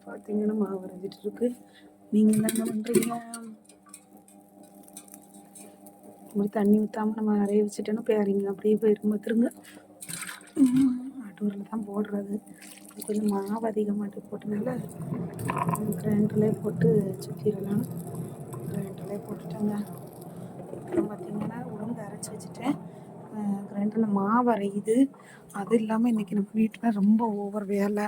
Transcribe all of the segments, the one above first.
பார்த்தீங்கன்னா மாவு வரைஞ்சிட்டு இருக்கு. நீங்கள் என்ன பண்ணுறீங்க? இப்படி தண்ணி ஊற்றாமல் நம்ம நிறைய வச்சுட்டோன்னா பேரிங்க அப்படியே போயிடும் பார்த்துருங்க. அடூரில் தான் போடுறது. கொஞ்சம் மாவு அதிகமாட்டு போட்டனால கிரைண்டர்லேயே போட்டு சுற்றிடலாம். கிரைண்டர்லேயே போட்டுட்டேங்க. அப்புறம் பார்த்திங்கன்னா உளுந்து அரைச்சி வச்சுட்டேன். கிரைண்டரில் மாவு அரையுது. அது இல்லாமல் இன்றைக்கி நம்ம வீட்டில் ரொம்ப ஓவர் வேலை.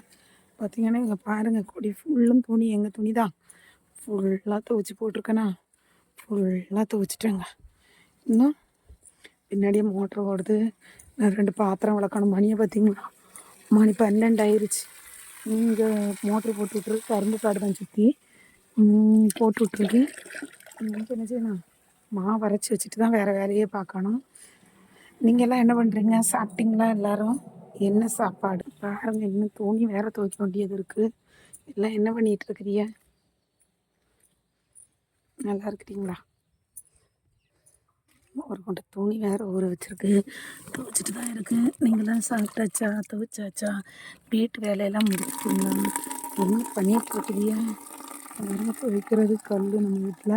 பார்த்திங்கன்னா இங்கே பாருங்கள், கொடி ஃபுல்லும் துணி எங்கள் துணி தான். ஃபுல்லாக துவைச்சி போட்டிருக்கேனா, ஃபுல்லாக துவைச்சிட்டேங்க. இன்னும் பின்னாடியே மோட்ரு ஓடுது. நான் 2 பாத்திரம் விளக்கணும். மணியை பார்த்திங்களா, மணி 12 ஆயிடுச்சு. இங்கே மோட்ரு போட்டு விட்ருக்கு. கரும்பு காடு தான் சுற்றி போட்டு விட்ருக்கு. இங்கே என்ன செய்யணும், மாவு அரைச்சி வச்சுட்டு தான் வேறு வேலையே பார்க்கணும். நீங்கள்லாம் என்ன பண்ணுறீங்க? சாப்பிட்டீங்களா எல்லோரும்? என்ன சாப்பாடு பாருங்க. இன்னும் துணி வேறு துவைக்க வேண்டியது இருக்குது. எல்லாம் என்ன பண்ணிகிட்டு இருக்கிறீங்க? நல்லா இருக்கிறீங்களா? ஒரு கொண்ட துணி வேறு ஊற வச்சுருக்கு, துவைச்சிட்டு தான் இருக்குது. நீங்களாம் சாப்பிட்டாச்சா? துவைச்சாச்சா? வீட்டு வேலையெல்லாம் முடிச்சிட்டிங்களா? என்ன பண்ணிட்டு இருக்கிறீங்க? வேறு துவைக்கிறது கல் நம்ம வீட்டில்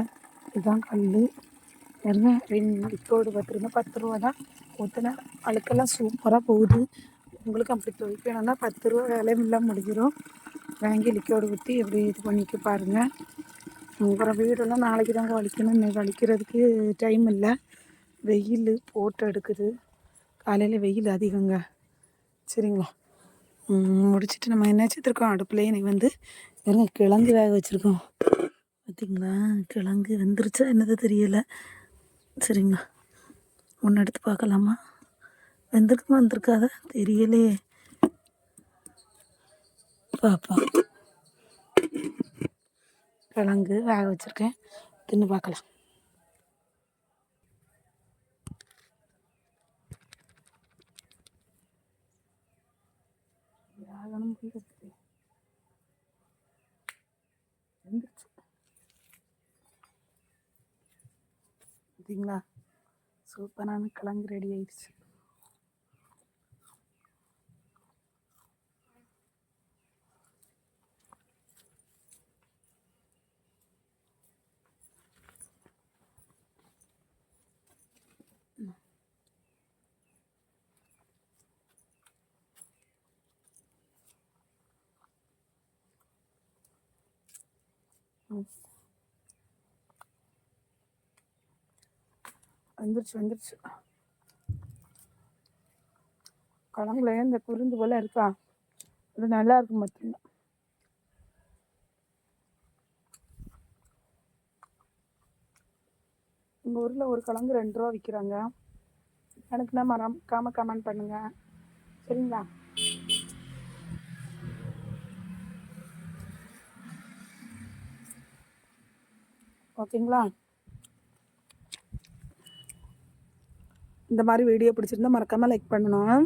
இதுதான் கல். வேறுங்க லிக்விடு பார்த்துருங்க, 10 ரூபா தான். ஊற்றின அழுக்கெல்லாம் சூப்பராக போகுது. உங்களுக்கு அப்படி துவைக்கணும்னா 10 ரூபா வேலையும் இல்லாமல் முடிஞ்சிடும். வாங்கி லிக்விடு ஊற்றி எப்படி இது பண்ணிக்க பாருங்கள். அப்புறம் வீடெல்லாம் நாளைக்கு தாங்க வலிக்கணும். இன்னைக்கு வலிக்கிறதுக்கு டைம் இல்லை. வெயில் போட்டு எடுக்குது. காலையில் வெயில் அதிகங்க. சரிங்களா? முடிச்சுட்டு நம்ம என்ன வச்சுருக்கோம் அடுப்புலேயே. இன்னைக்கு வந்து வெறுங்க கிழங்கு வேக வச்சுருக்கோம். பார்த்திங்களா, கிழங்கு வெந்துருச்சா என்னது தெரியலை. சரிங்களா, ஒன்று எடுத்து பார்க்கலாமா? வெந்திருக்குமா வந்திருக்காத தெரியலையே. பாப்பா, கிழங்கு வேக வச்சுருக்கேன், தின்னு பார்க்கலாம். வேகணும் வெந்துருச்சு. பார்த்தீங்களா, சூப்பரான கிழங்கு ரெடி ஆயிடுச்சு. வந்துருச்சு. குழம்புல இந்த குருந்து போல் இருக்கா, அது நல்லா இருக்கும். பார்த்தீங்கன்னா எங்கள் ஊரில் ஒரு கிழங்கு 2 ரூபா விற்கிறாங்க. எனக்குன்னா மறக்காமல் கமெண்ட் பண்ணுங்கள். சரிங்களா? ஓகேங்களா? இந்த மாதிரி வீடியோ பிடிச்சிருந்தா மறக்காமல் லைக் பண்ணணும்.